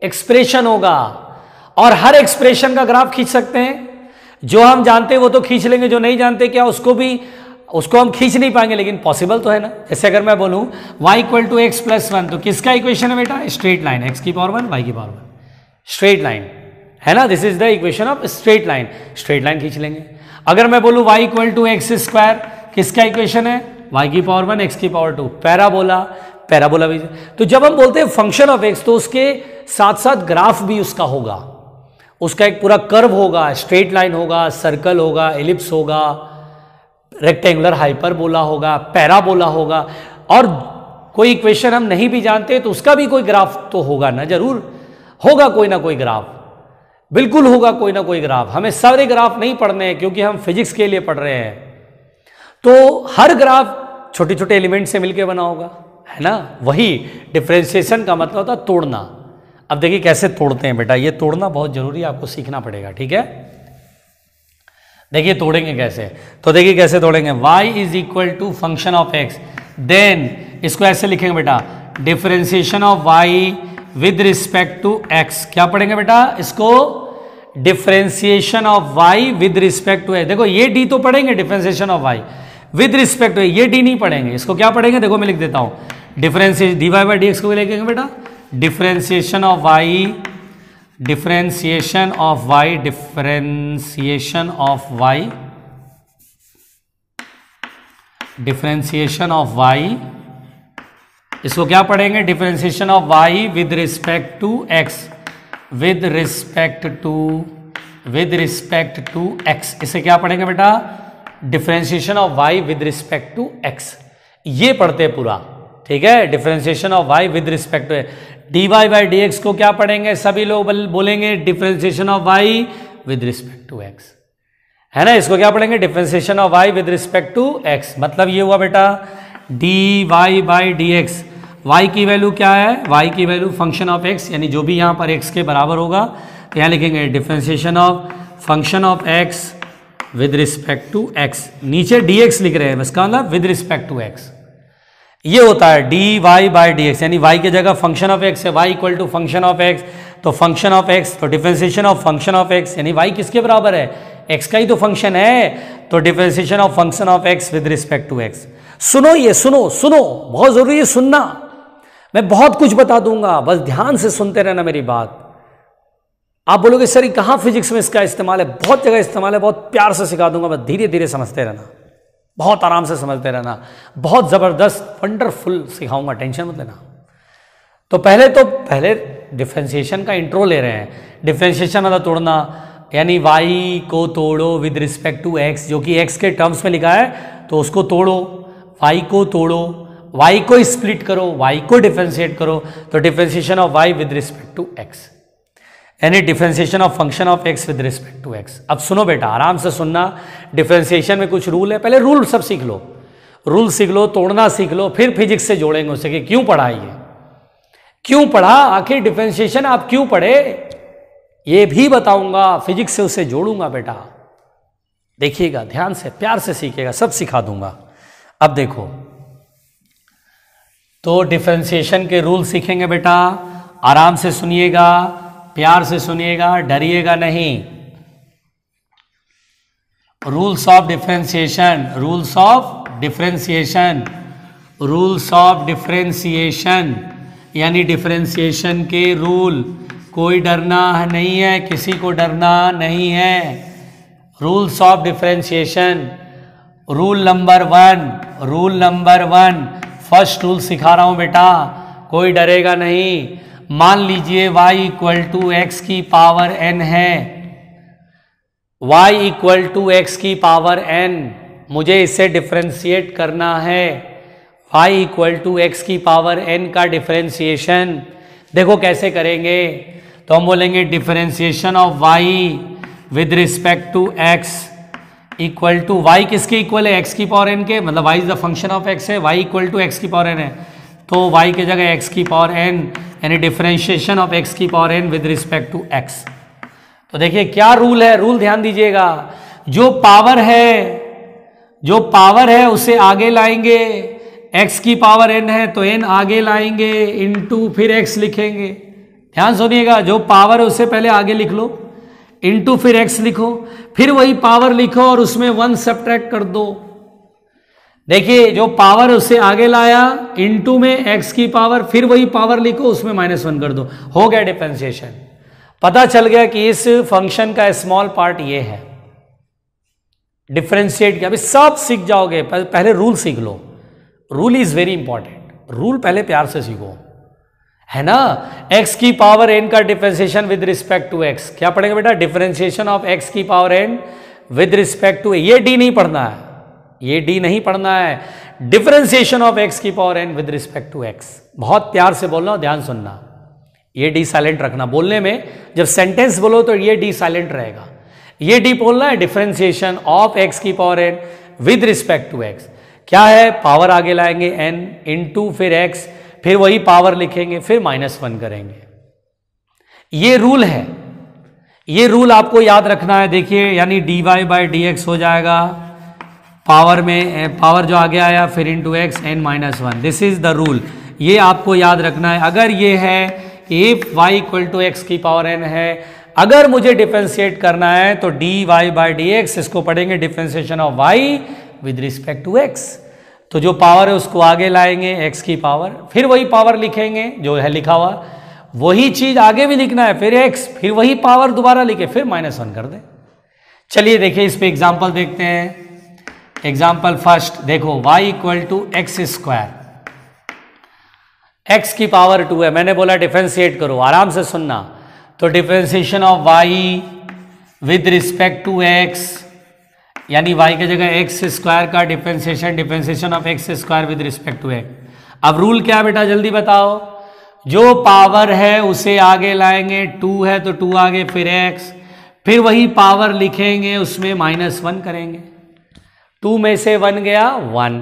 एक्सप्रेशन होगा, और हर एक्सप्रेशन का ग्राफ खींच सकते हैं। जो हम जानते हैं वो तो खींच लेंगे, जो नहीं जानते क्या उसको हम खींच नहीं पाएंगे, लेकिन पॉसिबल तो है ना। जैसे अगर मैं बोलूं y equal to x plus one, तो किसका इक्वेशन है बेटा? स्ट्रेट लाइन, x की पावर 1 y की पावर 1, स्ट्रेट लाइन है ना। This is the equation of straight line. Straight line खींच लेंगे। अगर मैं बोलूं y equal to x square, किसका इक्वेशन है? y की पावर 1 x की पावर 2, पैराबोला भी। तो जब हम बोलते हैं फंक्शन ऑफ x, तो उसके साथ साथ ग्राफ भी उसका होगा, उसका एक पूरा कर्व होगा, स्ट्रेट लाइन होगा, सर्कल होगा, एलिप्स होगा, रेक्टेंगुलर हाइपरबोला होगा, पैराबोला होगा, और कोई इक्वेशन हम नहीं भी जानते तो उसका भी कोई ग्राफ तो होगा ना, जरूर होगा कोई ना कोई ग्राफ, बिल्कुल होगा कोई ना कोई ग्राफ। हमें सारे ग्राफ नहीं पढ़ने हैं, क्योंकि हम फिजिक्स के लिए पढ़ रहे हैं, तो हर ग्राफ छोटे छोटे एलिमेंट से मिलकर बना होगा, है ना। वही डिफरेंशिएशन का मतलब होता है तोड़ना। अब देखिए कैसे तोड़ते हैं बेटा, ये तोड़ना बहुत जरूरी है, आपको सीखना पड़ेगा, ठीक है। देखिए तोड़ेंगे कैसे, तो देखिए कैसे तोड़ेंगे। y is equal to function of x, then इसको ऐसे लिखेंगे बेटा, differentiation of y with respect to x। क्या पढ़ेंगे बेटा इसको? Differentiation of y with respect to x। देखो ये d तो पढ़ेंगे, differentiation of y with respect to, ये d नहीं पढ़ेंगे। इसको क्या पढ़ेंगे? देखो मैं लिख देता हूं, डिफरेंशिएशन dy बाई dx को लिखेंगे बेटा, differentiation of y, differentiation of y, differentiation of y, differentiation of y, इसको क्या पढ़ेंगे? Differentiation of y with respect to x, with respect to x। इसे क्या पढ़ेंगे बेटा? Differentiation of y with respect to x। ये पढ़ते हैं पूरा, ठीक है। Differentiation of y with respect to dy by dx को क्या पढ़ेंगे? सभी लोग बोलेंगे differentiation of y with respect to x, है ना। इसको क्या पढ़ेंगे? Differentiation of y with respect to x। मतलब ये हुआ बेटा dy बाई dx। y की वैल्यू क्या है? y की वैल्यू फंक्शन ऑफ x, यानी जो भी यहां पर x के बराबर होगा, तो यहां लिखेंगे differentiation of function of x with respect to x। नीचे dx लिख रहे हैं, इसका मतलब विद रिस्पेक्ट टू x। ये होता है dy बाई dx, यानी y की जगह फंक्शन ऑफ x है, y equal to function of x, तो फंक्शन ऑफ x, तो differentiation of function of x, यानी y किसके बराबर है? x का ही तो फंक्शन है, तो differentiation of function of x with respect to x। सुनो, ये सुनो, बहुत जरूरी है सुनना। मैं बहुत कुछ बता दूंगा, बस ध्यान से सुनते रहना मेरी बात। आप बोलोगे सर कहाँ फिजिक्स में इसका इस्तेमाल है? बहुत जगह इस्तेमाल है, बहुत प्यार से सिखा दूंगा, बस धीरे धीरे समझते रहना, बहुत आराम से समझते रहना, बहुत ज़बरदस्त वंडरफुल सिखाऊंगा, टेंशन मत लेना। तो पहले डिफरेंशिएशन का इंट्रो ले रहे हैं। डिफरेंशिएशन मतलब तोड़ना, यानी y को तोड़ो विद रिस्पेक्ट टू x, जो कि x के टर्म्स में लिखा है, तो उसको तोड़ो, y को तोड़ो, y को स्प्लिट करो, y को डिफरेंशिएट करो, तो differentiation of y with respect to x, यानी differentiation of function of x with respect to x। अब सुनो बेटा, आराम से सुनना, डिफरेंशिएशन में कुछ रूल है, पहले रूल सब सीख लो, रूल सीख लो, तोड़ना सीख लो, फिर फिजिक्स से जोड़ेंगे उसे कि क्यों पढ़ा ये, क्यों पढ़ा, आखिर डिफरेंशिएशन आप क्यों पढ़े, ये भी बताऊंगा, फिजिक्स से उसे जोड़ूंगा बेटा। देखिएगा ध्यान से, प्यार से सीखिएगा, सब सिखा दूंगा। अब देखो, तो डिफरेंशिएशन के रूल सीखेंगे बेटा, आराम से सुनिएगा, प्यार से सुनिएगा, डरिएगा नहीं। Rules of differentiation, rules of differentiation, rules of differentiation, यानी डिफरेंशिएशन के रूल। कोई डरना नहीं है, किसी को डरना नहीं है। Rules of differentiation, rule number one, first rule सिखा रहा हूं बेटा, कोई डरेगा नहीं। मान लीजिए y इक्वल टू एक्स की पावर n है, y इक्वल टू एक्स की पावर n, मुझे इसे डिफरेंशिएट करना है। y इक्वल टू एक्स की पावर n का डिफरेंशिएशन देखो कैसे करेंगे, तो हम बोलेंगे differentiation of y with respect to x equal to, y किसके इक्वल है, x की पावर n के, मतलब y is the function of x है, y इक्वल टू x की पावर n है, तो y की जगह x की पावर n, यानी डिफरेंशिएशन ऑफ x की power n with respect to x। तो देखिए क्या रूल है, रूल ध्यान दीजिएगा, जो पावर है उसे आगे लाएंगे, x की पावर n है तो n आगे लाएंगे, इनटू फिर x लिखेंगे। ध्यान सुनिएगा, जो पावर है उसे पहले आगे लिख लो, इनटू फिर x लिखो, फिर वही पावर लिखो और उसमें 1 सब्ट्रैक्ट कर दो। देखिए जो पावर है उसे आगे लाया, इनटू में x की पावर, फिर वही पावर लिखो, उसमें -1 कर दो, हो गया डिफरेंशिएशन। पता चल गया कि इस फंक्शन का स्मॉल पार्ट ये है, डिफरेंशिएट किया। अभी सब सीख जाओगे, पहले रूल सीख लो, rule is very important, rule पहले प्यार से सीखो, है ना। x की पावर n का differentiation with respect to x, क्या पढ़ेंगे बेटा, डिफरेंशिएशन ऑफ x की power n with respect to, ये d नहीं पढ़ना है, ये d नहीं पढ़ना है, डिफरेंशिएशन ऑफ x की power n with respect to x। बहुत प्यार से बोलना, ध्यान सुनना, ये d साइलेंट रखना बोलने में, जब सेंटेंस बोलो तो ये d साइलेंट रहेगा, ये d बोलना है, डिफरेंशिएशन ऑफ x की power n with respect to x। क्या है, पावर आगे लाएंगे n, इनटू फिर x, फिर वही पावर लिखेंगे, फिर -1 करेंगे। ये रूल है, ये रूल आपको याद रखना है। देखिए यानी dy/dx हो जाएगा, पावर में पावर जो आगे आया, फिर into x n-1, this is the rule, ये आपको याद रखना है। अगर ये है कि if y equal to x की पावर n है, अगर मुझे डिफरेंशिएट करना है तो dy/dx, इसको पढ़ेंगे differentiation of y with respect to x। तो जो पावर है उसको आगे लाएंगे, x की पावर, फिर वही पावर लिखेंगे जो है लिखा हुआ, वही चीज आगे भी लिखना है, फिर x, फिर वही पावर दोबारा लिखे, फिर -1 कर दे। चलिए देखिए इस पे एग्जांपल देखते हैं। एग्जांपल फर्स्ट देखो, y equal to x square, x की पावर 2 है, मैंने बोला डिफरेंशिएट करो, आराम से सुनना। तो differentiation of y with respect to x, यानी y की जगह एक्स स्क्वायर का differentiation of x square with respect to x। अब रूल क्या है बेटा, जल्दी बताओ, जो पावर है उसे आगे लाएंगे, 2 है तो 2 आगे, फिर x, फिर वही पावर लिखेंगे, उसमें -1 करेंगे, 2 में से 1 गया 1,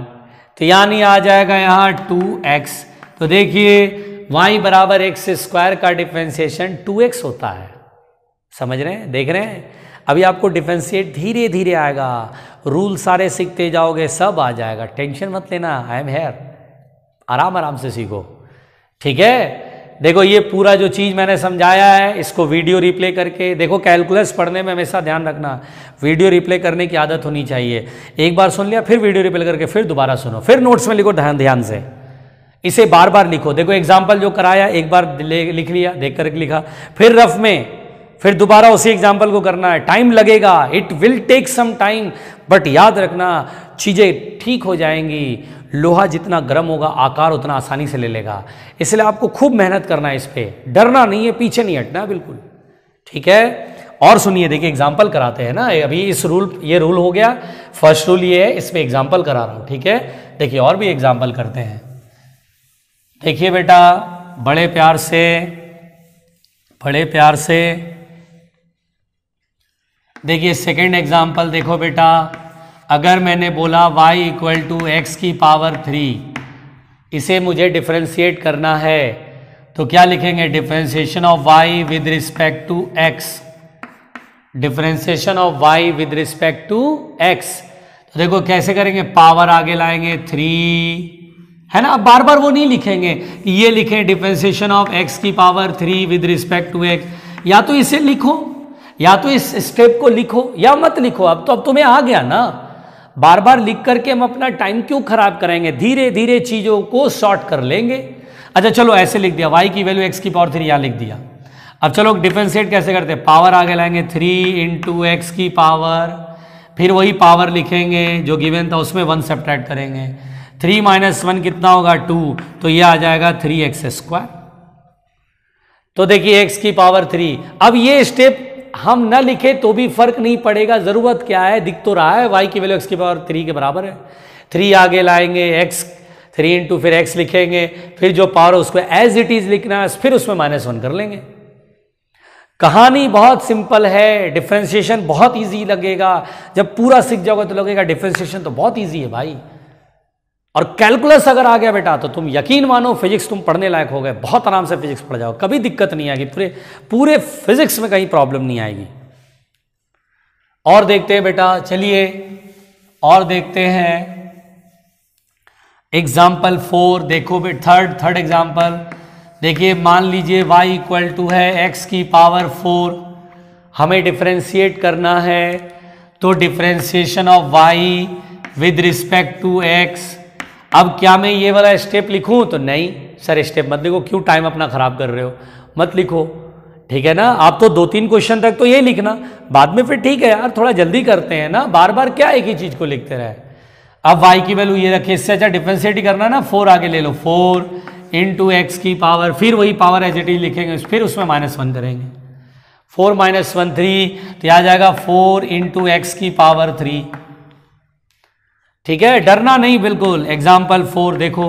तो यानी आ जाएगा यहाँ 2x। तो देखिए y बराबर एक्स स्क्वायर का डिफरेंशिएशन 2x होता है, समझ रहे हैं, देख रहे हैं। अभी आपको डिफरेंशिएट धीरे धीरे आएगा, रूल सारे सीखते जाओगे, सब आ जाएगा, टेंशन मत लेना, आई एम हेयर, आराम आराम से सीखो, ठीक है। देखो ये पूरा जो चीज़ मैंने समझाया है, इसको वीडियो रिप्ले करके देखो। कैलकुलस पढ़ने में हमेशा ध्यान रखना, वीडियो रिप्ले करने की आदत होनी चाहिए। एक बार सुन लिया, फिर वीडियो रिप्ले करके फिर दोबारा सुनो, फिर नोट्स में लिखो, ध्यान से इसे बार बार लिखो। देखो एग्जाम्पल जो कराया एक बार लिख लिया, देख कर लिखा, फिर रफ में फिर दोबारा उसी एग्जाम्पल को करना है, टाइम लगेगा, it will take some time, but याद रखना चीजें ठीक हो जाएंगी। लोहा जितना गर्म होगा आकार उतना आसानी से ले लेगा, इसलिए आपको खूब मेहनत करना है, इस पे डरना नहीं है, पीछे नहीं हटना बिल्कुल, ठीक है। और सुनिए, देखिए एग्जाम्पल कराते हैं ना, अभी इस रूल, ये रूल हो गया, फर्स्ट रूल ये है, इसमें एग्जाम्पल करा रहा हूं, ठीक है। देखिए और भी एग्जाम्पल करते हैं। देखिए बेटा बड़े प्यार से देखिए सेकंड एग्जाम्पल देखो बेटा, अगर मैंने बोला y इक्वल टू एक्स की पावर 3, इसे मुझे डिफरेंशिएट करना है, तो क्या लिखेंगे, differentiation of y with respect to x, differentiation of y with respect to x। तो देखो कैसे करेंगे, पावर आगे लाएंगे 3, है ना। अब बार बार वो नहीं लिखेंगे, ये लिखें डिफरेंशिएशन ऑफ x की power 3 with respect to x, या तो इसे लिखो या तो इस स्टेप को लिखो या मत लिखो। अब तुम्हें आ गया ना, बार बार लिख करके हम अपना टाइम क्यों खराब करेंगे, धीरे धीरे चीजों को शॉर्ट कर लेंगे। अच्छा चलो ऐसे लिख दिया, y की वैल्यू x की पावर 3 यहां लिख दिया। अब चलो डिफरेंशिएट कैसे करते हैं, पावर आगे लाएंगे 3 इंटू एक्स की पावर, फिर वही पावर लिखेंगे जो गिवन था, उसमें 1 सब्ट्रैक्ट करेंगे, 3 माइनस 1 कितना होगा 2, तो ये आ जाएगा 3x²। तो देखिए x की पावर 3, अब ये स्टेप हम न लिखे तो भी फर्क नहीं पड़ेगा, जरूरत क्या है, दिख तो रहा है y की वैल्यू x की पावर 3 के बराबर है। 3 आगे लाएंगे, x 3 इंटू फिर x लिखेंगे, फिर जो पावर उसको एज इट इज लिखना है, फिर उसमें -1 कर लेंगे। कहानी बहुत सिंपल है, डिफरेंशिएशन बहुत इजी लगेगा, जब पूरा सीख जाओगे तो लगेगा डिफरेंशिएशन तो बहुत इजी है भाई। और कैलकुलस अगर आ गया बेटा तो तुम यकीन मानो फिजिक्स तुम पढ़ने लायक हो गए, बहुत आराम से फिजिक्स पढ़ जाओ, कभी दिक्कत नहीं आएगी, पूरे फिजिक्स में कहीं प्रॉब्लम नहीं आएगी। और देखते हैं बेटा, चलिए और देखते हैं एग्जाम्पल 4। देखो बेटा थर्ड एग्जाम्पल, देखिए मान लीजिए y इक्वल टू है x की पावर 4, हमें डिफरेंशिएट करना है, तो differentiation of y with respect to x। अब क्या मैं ये वाला स्टेप लिखूं, तो नहीं सर स्टेप मत लिखो, क्यों टाइम अपना खराब कर रहे हो, मत लिखो, ठीक है ना। आप तो 2-3 क्वेश्चन तक तो ये लिखना, बाद में फिर ठीक है यार थोड़ा जल्दी करते हैं ना, बार बार क्या एक ही चीज को लिखते रहे। अब y की वैल्यू ये रखिए, इससे अच्छा डिफरेंशिएट ही करना है ना, 4 आगे ले लो, 4 इंटू एक्स की पावर, फिर वही पावर एज इट इज लिखेंगे, फिर उसमें -1 करेंगे, 4 माइनस 1 3, तो आ जाएगा 4 इंटू एक्स की पावर 3, ठीक है। डरना नहीं बिल्कुल। एग्जाम्पल 4 देखो,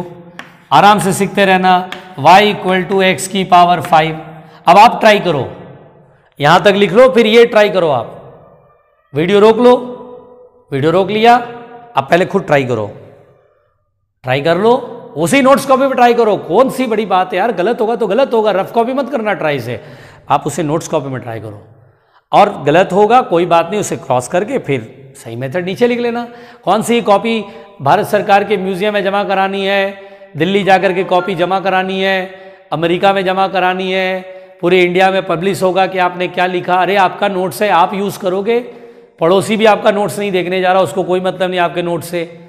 आराम से सीखते रहना, y इक्वल टू एक्स की पावर 5। अब आप ट्राई करो, यहां तक लिख लो, फिर ये ट्राई करो, आप वीडियो रोक लो, वीडियो रोक लिया, अब पहले खुद ट्राई करो, ट्राई कर लो, उसी नोट्स कॉपी पे ट्राई करो, कौन सी बड़ी बात है यार, गलत होगा तो गलत होगा, रफ कॉपी मत करना ट्राई से, आप उसे नोट्स कॉपी में ट्राई करो, और गलत होगा कोई बात नहीं, उसे क्रॉस करके फिर सही मेथड नीचे लिख लेना। कौन सी कॉपी भारत सरकार के म्यूजियम में जमा करानी है, दिल्ली जाकर के कॉपी जमा करानी है, अमेरिका में जमा करानी है, पूरे इंडिया में पब्लिश होगा कि आपने क्या लिखा, अरे आपका नोट्स है, आप यूज़ करोगे, पड़ोसी भी आपका नोट्स नहीं देखने जा रहा, उसको कोई मतलब नहीं आपके नोट्स से,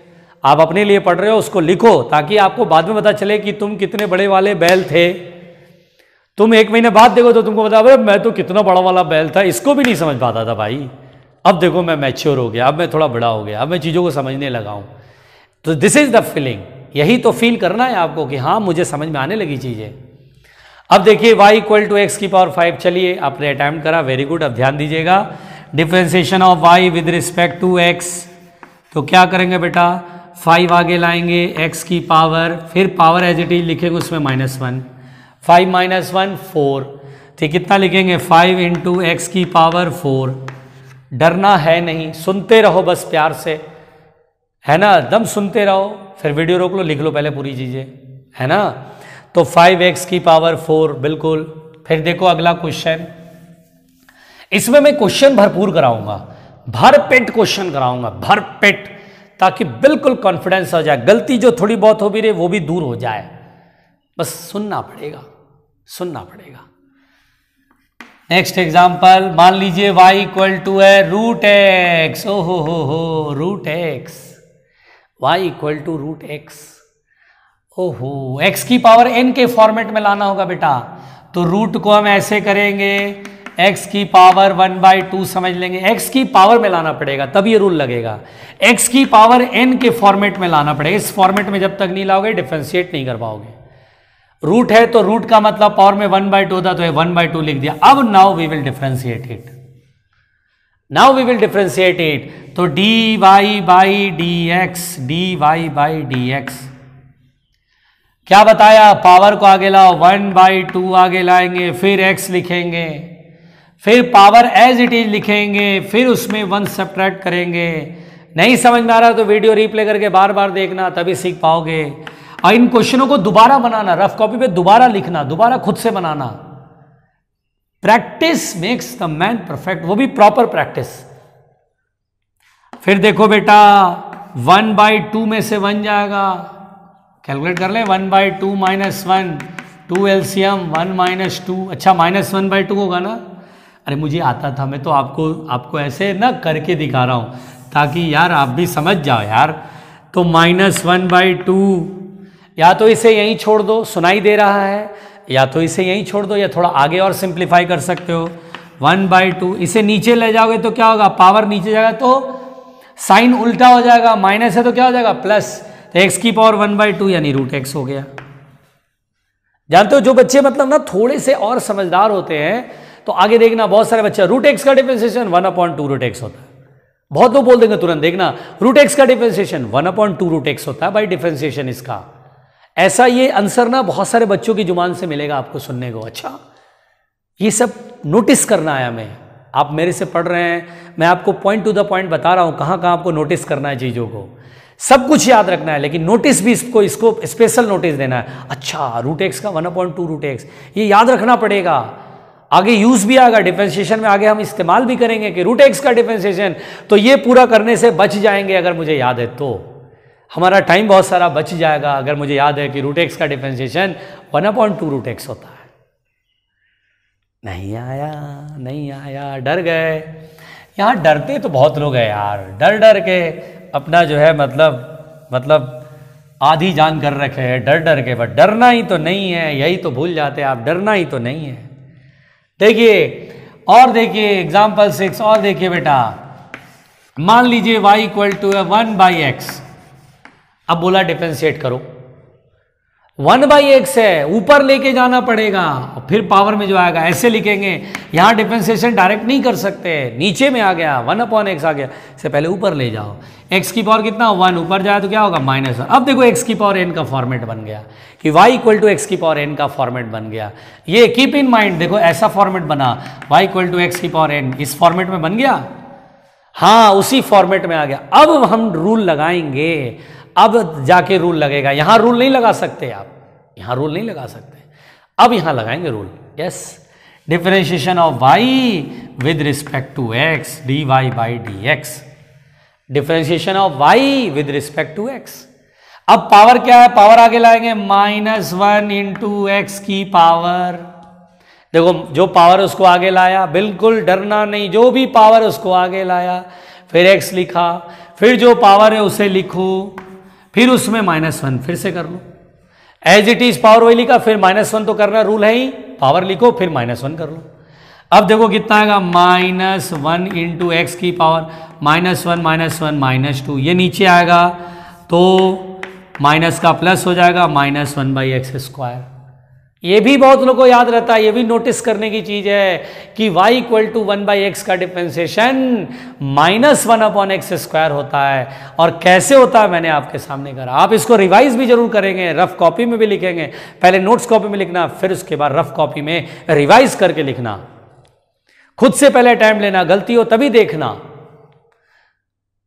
आप अपने लिए पढ़ रहे हो, उसको लिखो ताकि आपको बाद में पता चले कि तुम कितने बड़े वाले बैल थे। तुम 1 महीने बाद देखो तो तुमको बता, अरे मैं तो कितना बड़ा वाला बैल था, इसको भी नहीं समझ पाता था भाई, अब देखो मैं मैच्योर हो गया, अब मैं थोड़ा बड़ा हो गया, अब मैं चीज़ों को समझने लगा हूँ। तो दिस इज द फीलिंग, यही तो फील करना है आपको कि हाँ मुझे समझ में आने लगी चीज़ें। अब देखिए y इक्वल टू एक्स की पावर 5, चलिए आपने अटैम्प्ट करा, वेरी गुड। अब ध्यान दीजिएगा, differentiation of y with respect to x, तो क्या करेंगे बेटा, 5 आगे लाएंगे, x की पावर, फिर पावर एज इट इज लिखेंगे, उसमें -1, 5 माइनस 1 4, तो कितना लिखेंगे 5 इंटू एक्स की पावर 4। डरना है नहीं, सुनते रहो बस प्यार से, है ना, दम सुनते रहो, फिर वीडियो रोक लो, लिख लो पहले पूरी चीजें, है ना। तो 5x की पावर 4 बिल्कुल। फिर देखो अगला क्वेश्चन, इसमें मैं क्वेश्चन भरपूर कराऊंगा, भरपेट क्वेश्चन कराऊंगा, भरपेट, ताकि बिल्कुल कॉन्फिडेंस हो जाए, गलती जो थोड़ी बहुत हो भी रही वो भी दूर हो जाए, बस सुनना पड़ेगा, सुनना पड़ेगा। नेक्स्ट एग्जाम्पल, मान लीजिए y इक्वल टू है √x, ओ हो √x, y equal to √x, ओहो, x की पावर n के फॉर्मेट में लाना होगा बेटा, तो रूट को हम ऐसे करेंगे, एक्स की पावर 1/2 समझ लेंगे। एक्स की पावर में लाना पड़ेगा तब ये रूल लगेगा। एक्स की पावर एन के फॉर्मेट में लाना पड़ेगा। इस फॉर्मेट में जब तक नहीं लाओगे डिफरेंशिएट नहीं कर पाओगे। रूट है तो रूट का मतलब पावर में 1/2 होता तो 1/2 लिख दिया। अब now we will differentiate it. Now we will differentiate it. तो dy बाई डी एक्स क्या बताया, पावर को आगे लाओ, 1/2 आगे लाएंगे, फिर x लिखेंगे, फिर पावर एज इट इज लिखेंगे, फिर उसमें 1 सब्ट्रैक्ट करेंगे। नहीं समझ में आ रहा तो वीडियो रिप्ले करके बार बार देखना, तभी सीख पाओगे। और इन क्वेश्चनों को दोबारा बनाना, रफ कॉपी पे दोबारा लिखना, दोबारा खुद से बनाना। Practice makes the man perfect, वो भी प्रॉपर प्रैक्टिस। फिर देखो बेटा 1/2 में से 1 जाएगा, कैलकुलेट कर ले। 1/2 -1 2 एलसीएम 1 - 2। अच्छा -1/2 होगा ना। अरे मुझे आता था, मैं तो आपको ऐसे ना करके दिखा रहा हूं ताकि यार आप भी समझ जाओ यार। तो -1/2, या तो इसे यहीं छोड़ दो, सुनाई दे रहा है, या तो इसे यहीं छोड़ दो, या थोड़ा आगे और सिंप्लीफाई कर सकते हो। 1/2 इसे नीचे ले जाओगे तो क्या होगा, पावर नीचे जाएगा तो साइन उल्टा हो जाएगा, माइनस है तो क्या हो जाएगा प्लस। तो x की पावर 1/2 यानी √x हो गया। जानते हो जो बच्चे मतलब ना थोड़े से और समझदार होते हैं तो आगे देखना, बहुत सारे बच्चे √x का डिफरेंशिएशन 1/2 √x होता है। बहुत लोग बोल देंगे तुरंत, देखना √x का डिफरेंशिएशन 1/2 √x होता है भाई डिफरेंशिएशन इसका। ऐसा ये आंसर ना बहुत सारे बच्चों की जुबान से मिलेगा आपको सुनने को। अच्छा ये सब नोटिस करना है हमें। आप मेरे से पढ़ रहे हैं, मैं आपको पॉइंट टू द पॉइंट बता रहा हूं कहां कहां आपको नोटिस करना है चीजों को। सब कुछ याद रखना है लेकिन नोटिस भी इसको स्पेशल नोटिस देना है। अच्छा √x का 1/2 √x, ये याद रखना पड़ेगा। आगे यूज भी आएगा डिफरेंशिएशन में, आगे हम इस्तेमाल भी करेंगे कि √x का डिफरेंशिएशन, तो ये पूरा करने से बच जाएंगे। अगर मुझे याद है तो हमारा टाइम बहुत सारा बच जाएगा अगर मुझे याद है कि √x का डिफरेंशिएशन 1/2 √x होता है। नहीं आया, डर गए। यहां डरते तो बहुत लोग हैं यार, डर डर के अपना जो है मतलब आधी जान कर रखे हैं डर डर के। बट डरना ही तो नहीं है, यही तो भूल जाते हैं आप, डरना ही तो नहीं है। देखिए और देखिए एग्जाम्पल 6 और देखिए बेटा, मान लीजिए y = 1/x। अब बोला डिफरेंशिएट करो, 1/x है, ऊपर लेके जाना पड़ेगा और फिर पावर में जो आएगा ऐसे लिखेंगे। यहां डिफरेंशिएशन डायरेक्ट नहीं कर सकते, नीचे में आ गया 1/x आ गया, से पहले ऊपर ले जाओ। x की पावर कितना 1, ऊपर जाए तो क्या होगा -1। अब देखो x की पावर n का फॉर्मेट बन गया कि y = x की पावर n का फॉर्मेट बन गया। ये कीप इन माइंड, देखो ऐसा फॉर्मेट बना, y = x की पावर n इस फॉर्मेट में बन गया। हाँ उसी फॉर्मेट में आ गया। अब हम रूल लगाएंगे, अब जाके रूल लगेगा। यहां रूल नहीं लगा सकते आप, यहां रूल नहीं लगा सकते, अब यहां लगाएंगे rule. Yes, differentiation of y with respect to x dy/dx, differentiation of y with respect to x। अब पावर क्या है, पावर आगे लाएंगे -1 × x की पावर। देखो जो पावर उसको आगे लाया, बिल्कुल डरना नहीं, जो भी पावर उसको आगे लाया, फिर x लिखा, फिर जो पावर है उसे लिखो, फिर उसमें -1 फिर से कर लो, एज इट इज पावर वही लिखा, फिर -1 तो करना रूल है ही, पावर लिखो फिर -1 कर लो। अब देखो कितना आएगा, -1 × x की पावर, -1 -1 -2, ये नीचे आएगा तो माइनस का प्लस हो जाएगा, -1/x²। ये भी बहुत लोगों को याद रहता है, ये भी नोटिस करने की चीज है कि y = 1/x का डिफरेंशिएशन -1/x² होता है। और कैसे होता है मैंने आपके सामने करा। आप इसको रिवाइज भी जरूर करेंगे, रफ कॉपी में भी लिखेंगे। पहले नोट्स कॉपी में लिखना, फिर उसके बाद रफ कॉपी में रिवाइज करके लिखना। खुद से पहले टाइम लेना, गलती हो तभी देखना।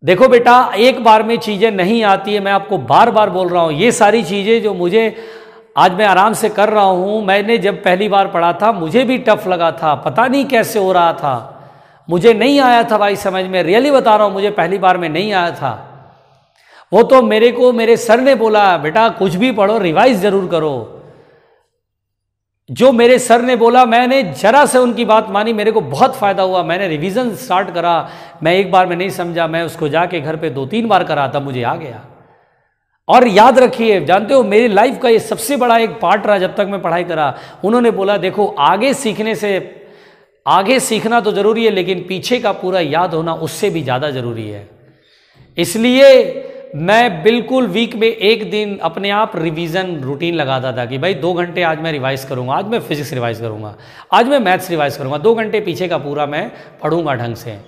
देखो बेटा एक बार में चीजें नहीं आती है, मैं आपको बार बार बोल रहा हूं। ये सारी चीजें जो मुझे आज मैं आराम से कर रहा हूं, मैंने जब पहली बार पढ़ा था मुझे भी टफ लगा था, पता नहीं कैसे हो रहा था, मुझे नहीं आया था भाई समझ में, रियली बता रहा हूं, मुझे पहली बार में नहीं आया था। वो तो मेरे सर ने बोला बेटा कुछ भी पढ़ो रिवाइज जरूर करो। जो मेरे सर ने बोला मैंने जरा से उनकी बात मानी, मेरे को बहुत फायदा हुआ। मैंने रिवीजन स्टार्ट करा, मैं एक बार में नहीं समझा, मैं उसको जाके घर पे 2-3 बार करा, तब मुझे आ गया। और याद रखिए, जानते हो मेरी लाइफ का ये सबसे बड़ा एक पार्ट रहा जब तक मैं पढ़ाई करा। उन्होंने बोला देखो आगे सीखने से आगे सीखना तो जरूरी है, लेकिन पीछे का पूरा याद होना उससे भी ज़्यादा जरूरी है। इसलिए मैं बिल्कुल वीक में एक दिन अपने आप रिवीजन रूटीन लगाता था कि भाई 2 घंटे आज मैं रिवाइज करूंगा, आज मैं फिजिक्स रिवाइज करूंगा, आज मैं मैथ्स रिवाइज करूंगा, 2 घंटे पीछे का पूरा मैं पढ़ूंगा ढंग से।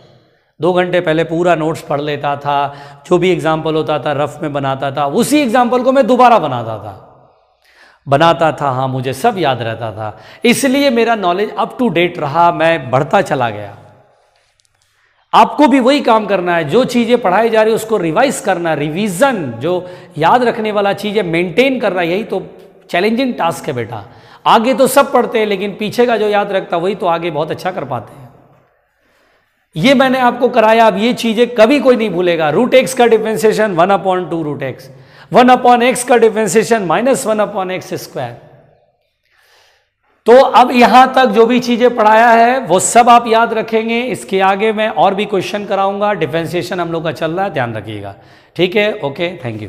2 घंटे पहले पूरा नोट्स पढ़ लेता था, जो भी एग्जाम्पल होता था रफ में बनाता था, उसी एग्जाम्पल को मैं दोबारा बनाता था। हाँ, मुझे सब याद रहता था, इसलिए मेरा नॉलेज अप टू डेट रहा, मैं बढ़ता चला गया। आपको भी वही काम करना है, जो चीजें पढ़ाई जा रही है उसको रिवाइज करना, रिवीजन, जो याद रखने वाला चीज है मेंटेन करना, यही तो चैलेंजिंग टास्क है बेटा। आगे तो सब पढ़ते हैं, लेकिन पीछे का जो याद रखता वही तो आगे बहुत अच्छा कर पाते हैं। ये मैंने आपको कराया, अब ये चीजें कभी कोई नहीं भूलेगा। रूट एक्स का डिफरेंशिएशन 1/2 रूट एक्स, 1/x का डिफरेंशिएशन -1/x स्क्वायर। तो अब यहां तक जो भी चीजें पढ़ाया है वो सब आप याद रखेंगे। इसके आगे मैं और भी क्वेश्चन कराऊंगा, डिफरेंशिएशन हम लोग का चल रहा है, ध्यान रखिएगा। ठीक है, ओके, थैंक यू।